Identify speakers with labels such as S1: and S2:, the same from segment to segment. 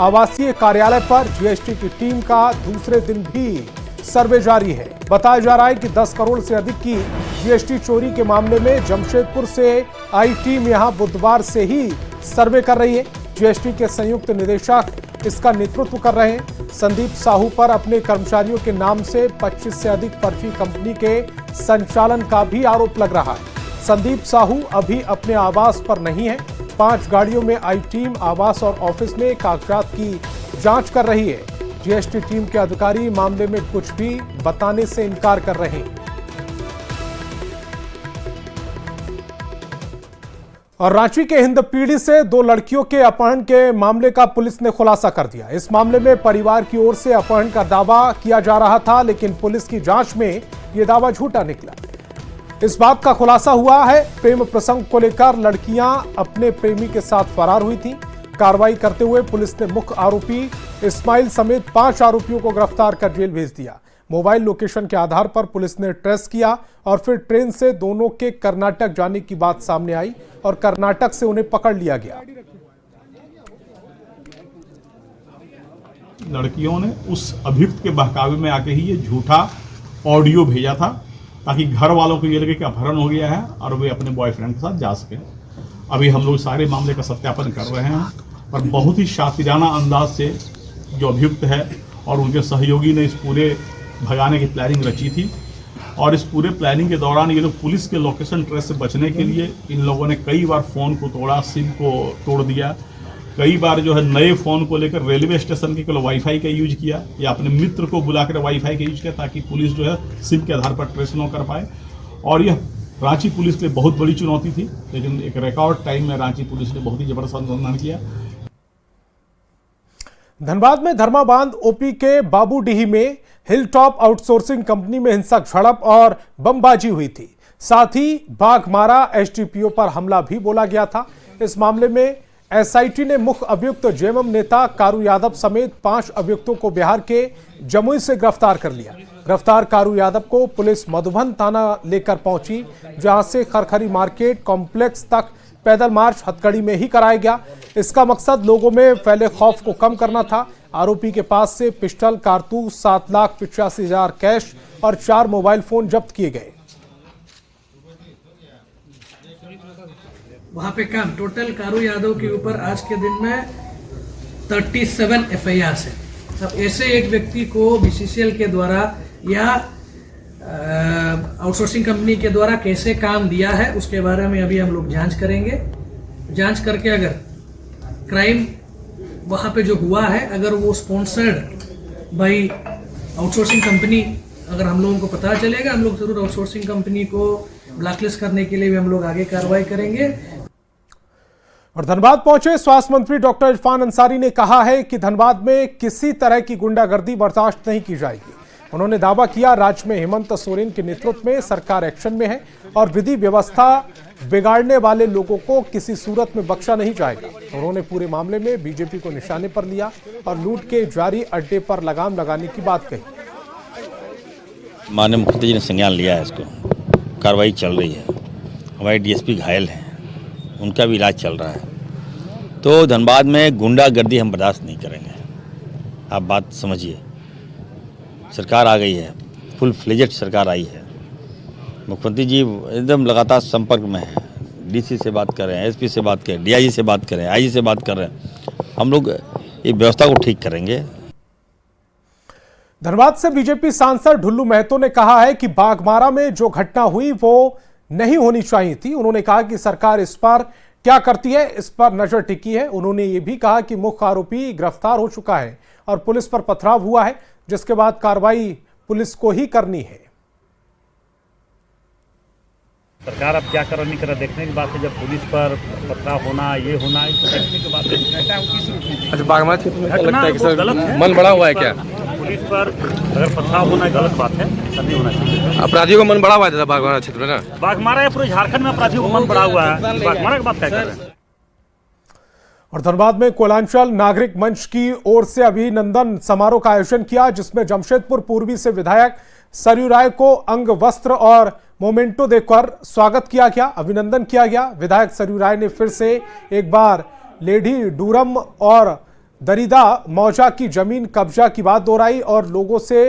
S1: आवासीय कार्यालय पर जीएसटी की टीम का दूसरे दिन भी सर्वे जारी है। बताया जा रहा है कि 10 करोड़ से अधिक की जीएसटी चोरी के मामले में जमशेदपुर से आई टीम यहां बुधवार से ही सर्वे कर रही है। जीएसटी के संयुक्त निदेशक इसका नेतृत्व कर रहे हैं। संदीप साहू पर अपने कर्मचारियों के नाम से 25 से अधिक फर्जी कंपनी के संचालन का भी आरोप लग रहा है। संदीप साहू अभी अपने आवास पर नहीं है। 5 गाड़ियों में आई टीम आवास और ऑफिस में कागजात की जांच कर रही है। जीएसटी टीम के अधिकारी मामले में कुछ भी बताने से इनकार कर रहे हैं। और रांची के हिंदपीढ़ी से 2 लड़कियों के अपहरण के मामले का पुलिस ने खुलासा कर दिया। इस मामले में परिवार की ओर से अपहरण का दावा किया जा रहा था, लेकिन पुलिस की जांच में यह दावा झूठा निकला। इस बात का खुलासा हुआ है प्रेम प्रसंग को लेकर लड़कियां अपने प्रेमी के साथ फरार हुई थी। कार्रवाई करते हुए पुलिस ने मुख्य आरोपी इस्माइल समेत 5 आरोपियों को गिरफ्तार कर जेल भेज दिया। मोबाइल लोकेशन के आधार पर पुलिस ने ट्रेस किया और फिर ट्रेन से दोनों के कर्नाटक जाने की बात सामने आई और कर्नाटक से उन्हें पकड़ लिया गया।
S2: लड़कियों ने उस अभियुक्त के बहकावे में आके ही ये झूठा ऑडियो भेजा था ताकि घर वालों को ये लगे कि अपहरण हो गया है और वे अपने बॉयफ्रेंड के साथ जा सके। अभी हम लोग सारे मामले का सत्यापन कर रहे हैं और बहुत ही शातिराना अंदाज से जो अभियुक्त है और उनके सहयोगी ने इस पूरे भगाने की प्लानिंग रची थी। और इस पूरे प्लानिंग के दौरान ये लोग पुलिस के लोकेशन ट्रेस से बचने के लिए इन लोगों ने कई बार फ़ोन को तोड़ा, सिम को तोड़ दिया। कई बार जो है नए फ़ोन को लेकर रेलवे स्टेशन के केवल वाईफाई का यूज किया या अपने मित्र को बुलाकर वाईफाई का यूज किया ताकि पुलिस जो है सिम के आधार पर ट्रेस न कर पाए। और यह रांची पुलिस के लिए बहुत बड़ी चुनौती थी, लेकिन एक रिकॉर्ड टाइम में रांची पुलिस ने बहुत ही जबरदस्त अनुसंधान किया।
S1: धनबाद में धर्माबांध ओपी के बाबूडीही में हिलटॉप आउटसोर्सिंग कंपनी में हिंसक झड़प और बमबाजी हुई थी। साथ ही बाघमारा एसडीपीओ पर हमला भी बोला गया था। इस मामले में एसआईटी ने मुख्य अभियुक्त जेएमएम नेता कारू यादव समेत 5 अभियुक्तों को बिहार के जमुई से गिरफ्तार कर लिया। गिरफ्तार कारू यादव को पुलिस मधुबन थाना लेकर पहुंची, जहां से खरखरी मार्केट कॉम्प्लेक्स तक पैदल मार्च हथकड़ी में ही कराया गया। इसका मकसद लोगों में फैले खौफ को कम करना था। आरोपी के पास से पिस्टल, कारतूस, 7,85,000 कैश और 4 मोबाइल फोन जब्त किए गए।
S3: वहां पे काम टोटल कारू यादव के ऊपर आज के दिन में 37 एफआईआर है। अब ऐसे एक व्यक्ति को बीसीसीएल के द्वारा या आउटसोर्सिंग कंपनी के द्वारा कैसे काम दिया है उसके बारे में अभी हम लोग जांच करेंगे। जांच करके अगर क्राइम वहाँ पे जो हुआ है अगर वो स्पॉन्सर्ड बाय आउटसोर्सिंग कंपनी अगर हम लोगों को पता चलेगा, हम लोग जरूर आउटसोर्सिंग कंपनी को ब्लैकलिस्ट करने के लिए भी हम लोग आगे कार्रवाई करेंगे।
S1: और धनबाद पहुंचे स्वास्थ्य मंत्री डॉक्टर इरफान अंसारी ने कहा है कि धनबाद में किसी तरह की गुंडागर्दी बर्दाश्त नहीं की जाएगी। उन्होंने दावा किया राज्य में हेमंत सोरेन के नेतृत्व में सरकार एक्शन में है और विधि व्यवस्था बिगाड़ने वाले लोगों को किसी सूरत में बख्शा नहीं जाएगा। उन्होंने पूरे मामले में बीजेपी को निशाने पर लिया और लूट के जारी अड्डे पर लगाम लगाने की बात कही।
S4: माननीय मुख्यमंत्री जी ने संज्ञान लिया है, इसको कार्रवाई चल रही है। हमारे डीएसपी घायल हैं, उनका भी इलाज चल रहा है। तो धनबाद में गुंडागर्दी हम बर्दाश्त नहीं करेंगे। आप बात समझिए, सरकार आ गई है, फुल फ्लेजेड सरकार आई है। मुख्यमंत्री जी एकदम लगातार संपर्क में है, डीसी से बात कर रहे हैं, एसपी से बात कर रहे हैं, डीआईजी से बात कर रहे हैं, आईजी से बात कर रहे हैं। हम लोग ये व्यवस्था को ठीक करेंगे।
S1: धनबाद से बीजेपी सांसद ढुल्लू महतो ने कहा है कि बाघमारा में जो घटना हुई वो नहीं होनी चाहिए थी। उन्होंने कहा कि सरकार इस पर क्या करती है, इस पर नजर टिकी है। उन्होंने ये भी कहा कि मुख्य आरोपी गिरफ्तार हो चुका है और पुलिस पर पथराव हुआ है, जिसके बाद कार्रवाई पुलिस को ही करनी है।
S5: सरकार अब क्या कर नहीं कर देखने की बात है। जब पुलिस पर पथराव होना, ये होना, तो देखने की बात है।
S6: अच्छा, बागमारा क्षेत्र में क्या लगता है कि सर
S5: गलत है,
S6: मन बड़ा हुआ है क्या?
S5: पुलिस पर अगर पथराव होना गलत बात है, ऐसा नहीं होना चाहिए।
S6: अपराधियों का मन बड़ा हुआ था बागमारा क्षेत्र में ना?
S5: बागमारा पूरे झारखंड में अपराधियों का मन बड़ा हुआ है, बागमारा की बात क्या कर रहे हैं।
S1: और धनबाद में कोयलांचल नागरिक मंच की ओर से अभिनंदन समारोह का आयोजन किया, जिसमें जमशेदपुर पूर्वी से विधायक सरयू राय को अंग वस्त्र और मोमेंटो देकर स्वागत किया गया, अभिनंदन किया गया। विधायक सरयू राय ने फिर से एक बार लेडी डूरम और दरिदा मौजा की जमीन कब्जा की बात दोहराई और लोगों से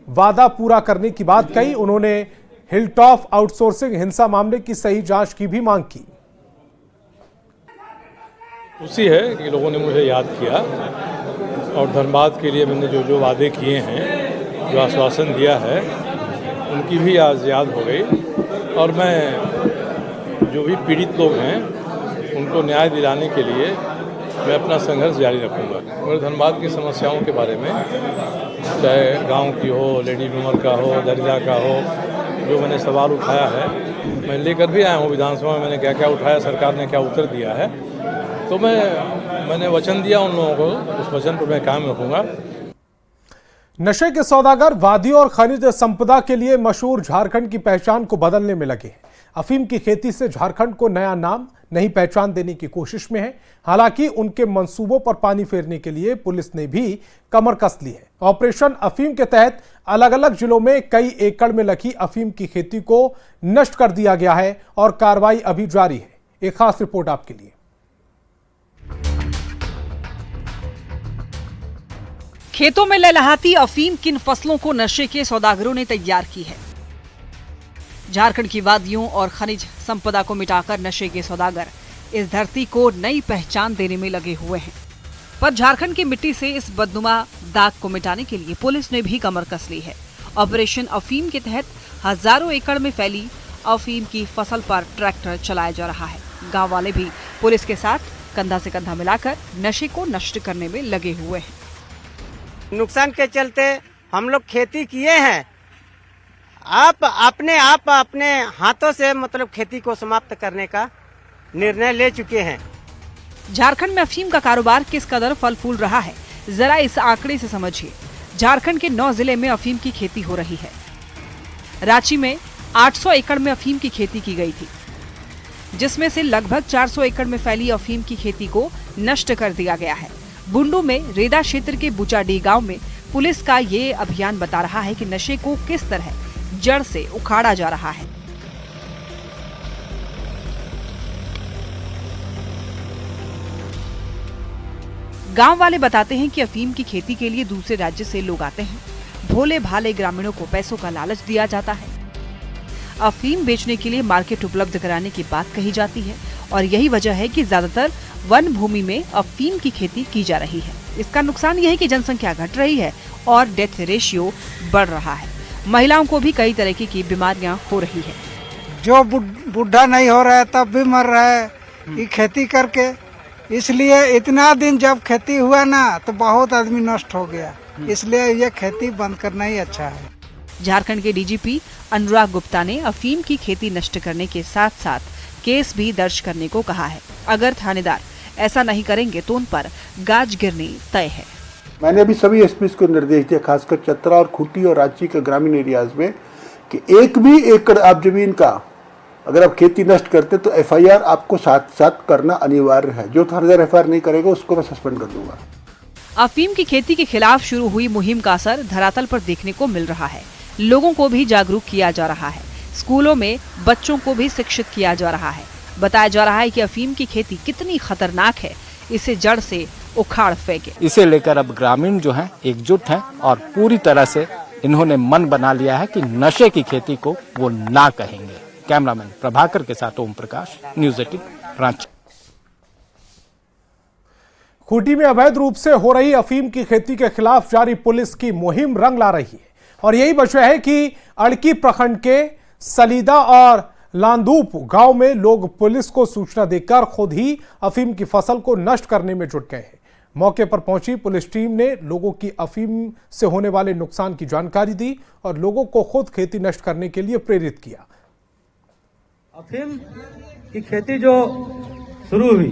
S1: वादा पूरा करने की बात कही। उन्होंने हिलटॉप आउटसोर्सिंग हिंसा मामले की सही जांच की भी मांग की।
S7: खुशी है कि लोगों ने मुझे याद किया और धनबाद के लिए मैंने जो जो वादे किए हैं, जो आश्वासन दिया है, उनकी भी आज याद हो गई। और मैं जो भी पीड़ित लोग हैं उनको न्याय दिलाने के लिए मैं अपना संघर्ष जारी रखूँगा। और धनबाद की समस्याओं के बारे में, चाहे गांव की हो, लेडी उमर का हो, दरिदा का हो, जो मैंने सवाल उठाया है मैं लेकर भी आया हूँ। विधानसभा में मैंने क्या क्या उठाया, सरकार ने क्या उत्तर दिया है, तो मैंने वचन दिया उन लोगों को, उस वचन पर मैं कायम रखूँगा।
S1: नशे के सौदागर वादी और खनिज संपदा के लिए मशहूर झारखंड की पहचान को बदलने में लगे हैं। अफीम की खेती से झारखंड को नया नाम, नई पहचान देने की कोशिश में है। हालांकि उनके मंसूबों पर पानी फेरने के लिए पुलिस ने भी कमर कस ली है। ऑपरेशन अफीम के तहत अलग अलग जिलों में कई एकड़ में लगी अफीम की खेती को नष्ट कर दिया गया है और कार्रवाई अभी जारी है। एक खास रिपोर्ट आपके लिए।
S8: खेतों में लहलहाती अफीम किन फसलों को नशे के सौदागरों ने तैयार की है। झारखंड की वादियों और खनिज संपदा को मिटाकर नशे के सौदागर इस धरती को नई पहचान देने में लगे हुए हैं। पर झारखंड की मिट्टी से इस बदनुमा दाग को मिटाने के लिए पुलिस ने भी कमर कस ली है। ऑपरेशन अफीम के तहत हजारों एकड़ में फैली अफीम की फसल पर ट्रैक्टर चलाया जा रहा है। गांव वाले भी पुलिस के साथ कंधा से कंधा मिलाकर नशे को नष्ट करने में लगे हुए हैं।
S9: नुकसान के चलते हम लोग खेती किए हैं। आप अपने हाथों से मतलब खेती को समाप्त करने का निर्णय ले चुके हैं।
S8: झारखंड में अफीम का कारोबार किस कदर फल फूल रहा है, जरा इस आंकड़े से समझिए। झारखंड के 9 जिले में अफीम की खेती हो रही है। रांची में 800 एकड़ में अफीम की खेती की गई थी, जिसमें से लगभग 400 एकड़ में फैली अफीम की खेती को नष्ट कर दिया गया है। बुंडू में रेदा क्षेत्र के बुचाडी गांव में पुलिस का ये अभियान बता रहा है कि नशे को किस तरह जड़ से उखाड़ा जा रहा है। गांव वाले बताते हैं कि अफीम की खेती के लिए दूसरे राज्य से लोग आते हैं। भोले भाले ग्रामीणों को पैसों का लालच दिया जाता है। अफीम बेचने के लिए मार्केट उपलब्ध कराने की बात कही जाती है और यही वजह है कि ज्यादातर वन भूमि में अफीम की खेती की जा रही है। इसका नुकसान यह है कि जनसंख्या घट रही है और डेथ रेशियो बढ़ रहा है। महिलाओं को भी कई तरह की बीमारियां हो रही है।
S10: जो बुढ़ा नहीं हो रहा है तब भी मर रहा है ये खेती करके। इसलिए इतना दिन जब खेती हुआ ना तो बहुत आदमी नष्ट हो गया। इसलिए ये खेती बंद करना ही अच्छा है।
S8: झारखंड के डीजीपी अनुराग गुप्ता ने अफीम की खेती नष्ट करने के साथ साथ केस भी दर्ज करने को कहा है। अगर थानेदार ऐसा नहीं करेंगे तो उन पर गाज गिरनी तय है।
S11: मैंने अभी सभी एसपीज को निर्देश दिया, खासकर चतरा और खूंटी और रांची के ग्रामीण एरियाज में, कि एक भी एकड़ आप जमीन का अगर आप खेती नष्ट करते तो एफआईआर आपको साथ साथ करना अनिवार्य है। जो थानेदार एफआईआर नहीं करेगा उसको मैं सस्पेंड कर दूंगा।
S8: अफीम की खेती के खिलाफ शुरू हुई मुहिम का असर धरातल पर देखने को मिल रहा है। लोगों को भी जागरूक किया जा रहा है। स्कूलों में बच्चों को भी शिक्षित किया जा रहा है। बताया जा रहा है कि अफीम की खेती कितनी खतरनाक है, इसे जड़ से उखाड़ फेंके।
S12: इसे लेकर अब ग्रामीण जो हैं एकजुट हैं और पूरी तरह से इन्होंने मन बना लिया है कि नशे की खेती को वो ना कहेंगे। कैमरामैन प्रभाकर के साथ ओम प्रकाश, न्यूज़ 18 रांची।
S1: खूंटी में अवैध रूप से हो रही अफीम की खेती के खिलाफ जारी पुलिस की मुहिम रंग ला रही है और यही वजह है कि अड़की प्रखंड के सलीदा और लांदूप गांव में लोग पुलिस को सूचना देकर खुद ही अफीम की फसल को नष्ट करने में जुट गए हैं। मौके पर पहुंची पुलिस टीम ने लोगों की अफीम से होने वाले नुकसान की जानकारी दी और लोगों को खुद खेती नष्ट करने के लिए प्रेरित किया।
S13: अफीम की खेती जो शुरू हुई,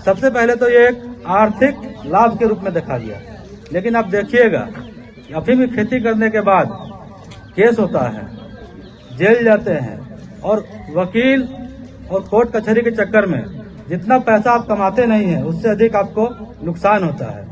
S13: सबसे पहले तो ये एक आर्थिक लाभ के रूप में देखा गया, लेकिन आप देखिएगा अफीम की खेती करने के बाद केस होता है, जेल जाते हैं और वकील और कोर्ट कचहरी के चक्कर में जितना पैसा आप कमाते नहीं हैं उससे अधिक आपको नुकसान होता है।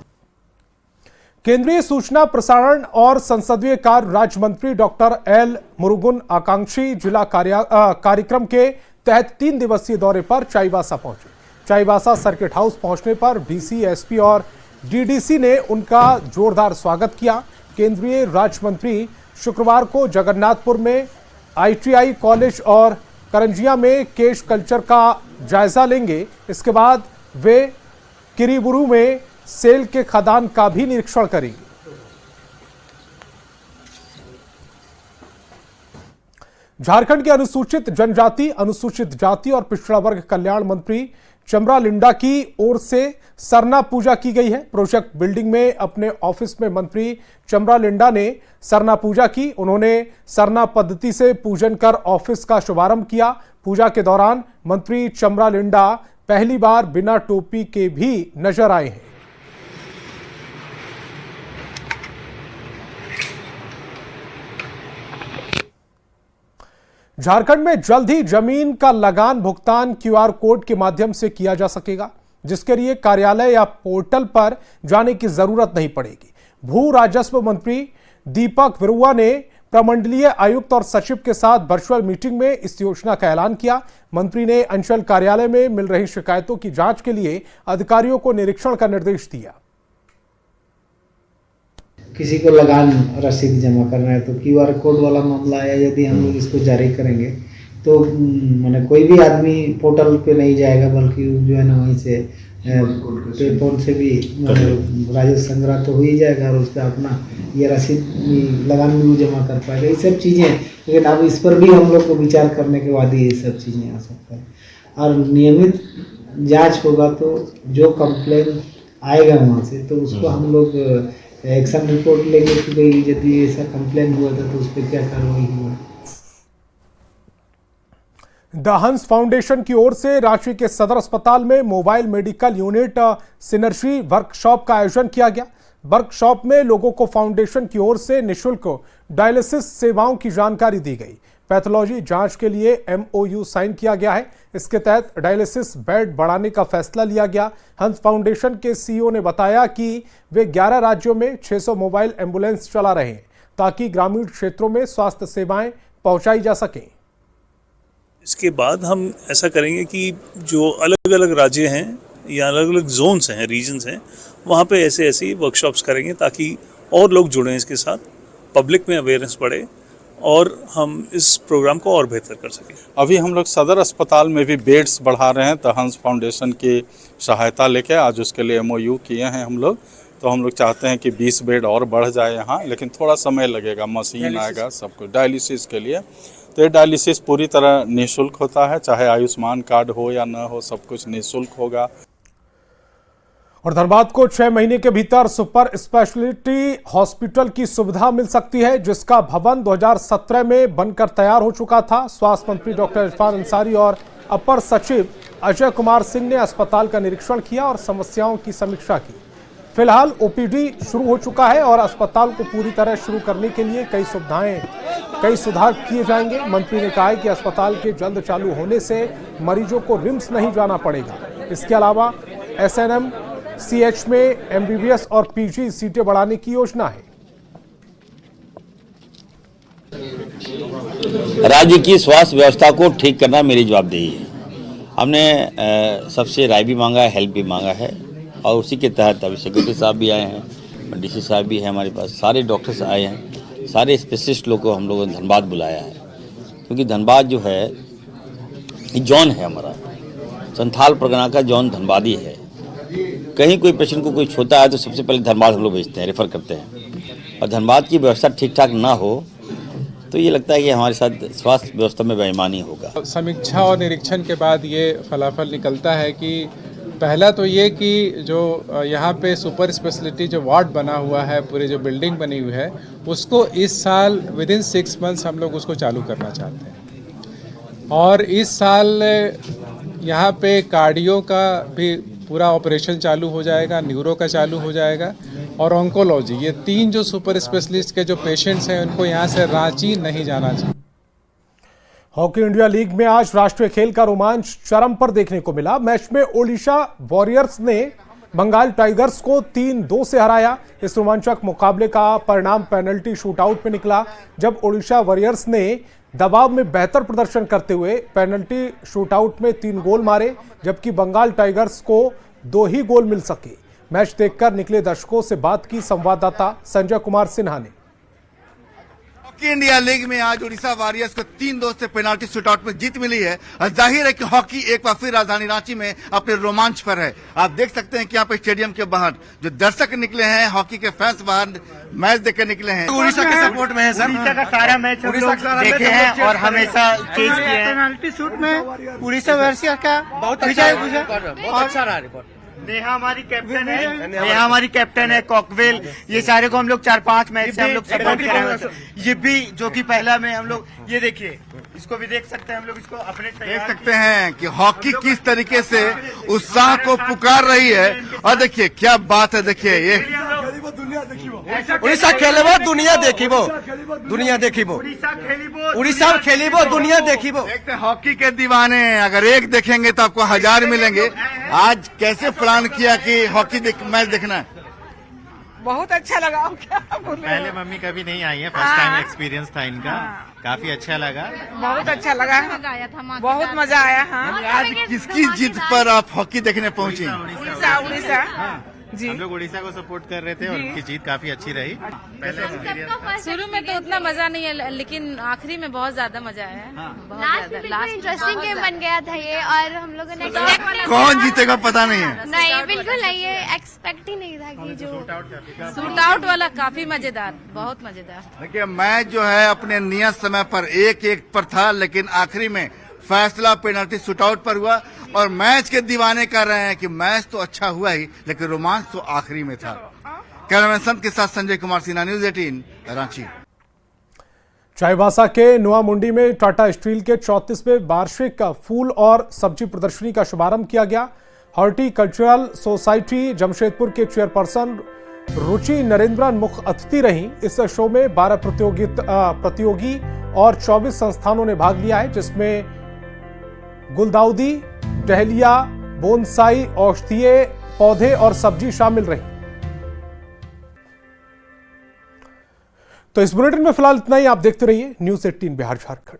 S1: केंद्रीय सूचना प्रसारण और संसदीय कार्य राज्य मंत्री डॉक्टर एल मुरुगन आकांक्षी जिला कार्यक्रम के तहत 3 दिवसीय दौरे पर चाईबासा पहुंचे। चाईबासा सर्किट हाउस पहुंचने पर डीसी, एसपी और डीडीसी ने उनका जोरदार स्वागत किया। केंद्रीय राज्य मंत्री शुक्रवार को जगन्नाथपुर में ITI कॉलेज और करंजिया में केश कल्चर का जायजा लेंगे। इसके बाद वे किरीबुरू में सेल के खदान का भी निरीक्षण करेंगे। झारखंड के अनुसूचित जनजाति, अनुसूचित जाति और पिछड़ा वर्ग कल्याण मंत्री चमरा लिंडा की ओर से सरना पूजा की गई है। प्रोजेक्ट बिल्डिंग में अपने ऑफिस में मंत्री चमरा लिंडा ने सरना पूजा की। उन्होंने सरना पद्धति से पूजन कर ऑफिस का शुभारंभ किया। पूजा के दौरान मंत्री चमरा लिंडा पहली बार बिना टोपी के भी नजर आए हैं। झारखंड में जल्द ही जमीन का लगान भुगतान QR कोड के माध्यम से किया जा सकेगा, जिसके लिए कार्यालय या पोर्टल पर जाने की जरूरत नहीं पड़ेगी। भू राजस्व मंत्री दीपक विरुआ ने प्रमंडलीय आयुक्त और सचिव के साथ वर्चुअल मीटिंग में इस योजना का ऐलान किया। मंत्री ने अंचल कार्यालय में मिल रही शिकायतों की जांच के लिए अधिकारियों को निरीक्षण का निर्देश दिया।
S14: किसी को लगान रसीद जमा करना है तो QR कोड वाला मामला है। यदि हम लोग इसको जारी करेंगे तो माने कोई भी आदमी पोर्टल पे नहीं जाएगा, बल्कि जो है ना वहीं से पेपर से भी राजस्व संग्रह तो हो ही जाएगा और उस पर अपना ये रसीद लगान भी जमा कर पाएगा। ये सब चीज़ें, लेकिन अब इस पर भी हम लोग को विचार करने के बाद ही ये सब चीज़ें आ सकता है। और नियमित जांच होगा तो जो कंप्लेन आएगा वहाँ से तो उसको हम लोग एक्शन रिपोर्ट लेंगे कि भाई यदि ऐसा कंप्लेन हुआ था तो उस पर क्या कार्रवाई हुआ।
S1: द हंस फाउंडेशन की ओर से रांची के सदर अस्पताल में mobile medical unit synergy workshop का आयोजन किया गया। वर्कशॉप में लोगों को फाउंडेशन की ओर से निःशुल्क डायलिसिस सेवाओं की जानकारी दी गई। पैथोलॉजी जांच के लिए MOU साइन किया गया है। इसके तहत डायलिसिस बेड बढ़ाने का फैसला लिया गया। हंस फाउंडेशन के CEO ने बताया कि वे 11 राज्यों में 600 मोबाइल एम्बुलेंस चला रहे हैं ताकि ग्रामीण क्षेत्रों में स्वास्थ्य सेवाएं पहुंचाई जा सकें।
S15: इसके बाद हम ऐसा करेंगे कि जो अलग अलग राज्य हैं या अलग अलग जोन्स हैं, रीजन्स हैं, वहाँ पे ऐसे वर्कशॉप्स करेंगे ताकि और लोग जुड़ें इसके साथ, पब्लिक में अवेयरनेस बढ़े और हम इस प्रोग्राम को और बेहतर कर सकें।
S16: अभी हम लोग सदर अस्पताल में भी बेड्स बढ़ा रहे हैं। द हंस फाउंडेशन की सहायता लेके आज उसके लिए MOU किए हैं हम लोग। तो हम लोग चाहते हैं कि 20 बेड और बढ़ जाए यहाँ, लेकिन थोड़ा समय लगेगा, मशीन आएगा सब कुछ डायलिसिस के लिए। तो ये डायलिसिस पूरी तरह निःशुल्क होता है, चाहे आयुष्मान कार्ड हो या न हो, सब कुछ निःशुल्क होगा।
S1: और धनबाद को 6 महीने के भीतर सुपर स्पेशलिटी हॉस्पिटल की सुविधा मिल सकती है, जिसका भवन 2017 में बनकर तैयार हो चुका था। स्वास्थ्य मंत्री डॉक्टर इरफान अंसारी और अपर सचिव अजय कुमार सिंह ने अस्पताल का निरीक्षण किया और समस्याओं की समीक्षा की। फिलहाल OPD शुरू हो चुका है और अस्पताल को पूरी तरह शुरू करने के लिए कई सुधार किए जाएंगे। मंत्री ने कहा है कि अस्पताल के जल्द चालू होने से मरीजों को रिम्स नहीं जाना पड़ेगा। इसके अलावा SNM CH में MBBS और PG सीटें बढ़ाने की योजना है।
S4: राज्य की स्वास्थ्य व्यवस्था को ठीक करना मेरी जवाबदेही है। हमने सबसे राय भी मांगा है, हेल्प भी मांगा है और उसी के तहत अभी सेक्रेटरी साहब भी आए हैं, DC साहब भी हैं हमारे पास, सारे डॉक्टर्स आए हैं, सारे स्पेशलिस्ट लोग को हम लोगों ने धनबाद बुलाया है। क्योंकि धनबाद जो है जॉन है हमारा, संथाल परगना का जॉन धनबादी है। कहीं कोई पेशेंट को कुछ होता है तो सबसे पहले धनबाद हम लोग भेजते हैं, रेफर करते हैं। और धनबाद की व्यवस्था ठीक ठाक ना हो तो ये लगता है कि हमारे साथ स्वास्थ्य व्यवस्था में बेईमानी होगा।
S17: समीक्षा और निरीक्षण के बाद ये फलाफल निकलता है कि पहला तो ये कि जो यहाँ पे सुपर स्पेशलिटी जो वार्ड बना हुआ है, पूरी जो बिल्डिंग बनी हुई है, उसको इस साल विदिन 6 मंथ्स हम लोग उसको चालू करना चाहते हैं। और इस साल यहाँ पे कार्डियो का भी पूरा ऑपरेशन चालू हो जाएगा, न्यूरो का चालू हो जाएगा और ऑन्कोलॉजी, ये 3 जो सुपर स्पेशलिस्ट के जो पेशेंट्स हैं उनको यहाँ से रांची नहीं जाना चाहिए।
S1: हॉकी इंडिया लीग में आज राष्ट्रीय खेल का रोमांच चरम पर देखने को मिला। मैच में ओडिशा वॉरियर्स ने बंगाल टाइगर्स को 3-2 से हराया। इस रोमांचक मुकाबले का परिणाम पेनल्टी शूटआउट में निकला, जब ओडिशा वॉरियर्स ने दबाव में बेहतर प्रदर्शन करते हुए पेनल्टी शूटआउट में 3 गोल मारे, जबकि बंगाल टाइगर्स को 2 ही गोल मिल सके। मैच देखकर निकले दर्शकों से बात की संवाददाता संजय कुमार सिन्हा ने।
S18: हॉकी इंडिया लीग में आज उड़ीसा वॉरियर्स को 3-2 से पेनाल्टी शूटआउट में जीत मिली है और जाहिर है कि हॉकी एक बार फिर राजधानी रांची में अपने रोमांच पर है। आप देख सकते हैं कि यहाँ पे स्टेडियम के बाहर जो दर्शक निकले हैं, हॉकी के फैंस बाहर मैच देखकर निकले हैं। उड़ीसा के सपोर्ट में है सर,
S19: उड़ीसा का सारा मैच देखे हैं और हमेशा चेज किए हैं। पेनाल्टी शूट में उड़ीसा वॉरियर्स का बहुत अच्छा रहा रिपोर्ट। नेहा हमारी कैप्टन है, कॉकवेल, ये सारे को हम लोग 4-5 मैच से हम लोग सपोर्ट कर रहे हैं। ये भी जो कि पहला में हम लोग, ये देखिए, इसको भी देख सकते हैं हम लोग, इसको अपने
S18: देख सकते हैं कि हॉकी किस तरीके से उत्साह को पुकार रही है। और देखिए क्या बात है, देखिए ये
S19: उड़ीसा खेलेबो दुनिया देखिबो, उड़ीसा खेलिबो दुनिया देखिबो।
S18: देखते हॉकी के दीवाने अगर एक देखेंगे तो आपको 1000 मिलेंगे। आज कैसे प्लान किया कि हॉकी मैच देखना है?
S20: बहुत अच्छा लगा। क्या बोले,
S19: पहले मम्मी कभी नहीं आई है, फर्स्ट टाइम एक्सपीरियंस था इनका। काफी अच्छा लगा,
S20: बहुत अच्छा लगा, बहुत मजा आया। हाँ,
S18: आज किसकी जीत पर आप हॉकी देखने पहुंची?
S20: उड़ीसा जी,
S19: हम लोग उड़ीसा को सपोर्ट कर रहे थे और उनकी जीत काफी अच्छी रही। पहले
S21: शुरू में तो उतना मजा नहीं है, लेकिन आखिरी में बहुत ज्यादा मजा आया। बहुत ज्यादा
S22: इंटरेस्टिंग गेम बन गया था ये, और हम लोगों ने
S18: कौन जीतेगा पता नहीं है।
S22: नहीं, बिल्कुल नहीं, ये एक्सपेक्ट ही नहीं था कि जो
S21: शूट आउट वाला काफी मजेदार, बहुत मजेदार।
S18: देखिए मैच जो है अपने नियत समय पर 1-1 पर था, लेकिन आखिरी में फैसला पेनल्टी शूटआउट पर हुआ और मैच के दीवाने कह रहे हैं कि मैच तो अच्छा हुआ ही, लेकिन रोमांच तो आखिरी में था। कैमरामैन संत के साथ संजय कुमार सिन्हा, न्यूज 18 रांची।
S1: चाईबासा के नुआ मुंडी में टाटा स्टील के 34वें वार्षिक फूल और सब्जी प्रदर्शनी का शुभारंभ किया गया। हॉर्टिकल्चरल सोसाइटी जमशेदपुर के चेयरपर्सन रुचि नरेंद्रन मुख्य अतिथि रहीं। इस शो में 12 प्रतियोगी और 24 संस्थानों ने भाग लिया है, जिसमें गुलदाउदी, डहलिया, बोनसाई, औषधीय पौधे और सब्जी शामिल रही। तो इस बुलेटिन में फिलहाल इतना ही। आप देखते रहिए न्यूज 18 बिहार झारखंड।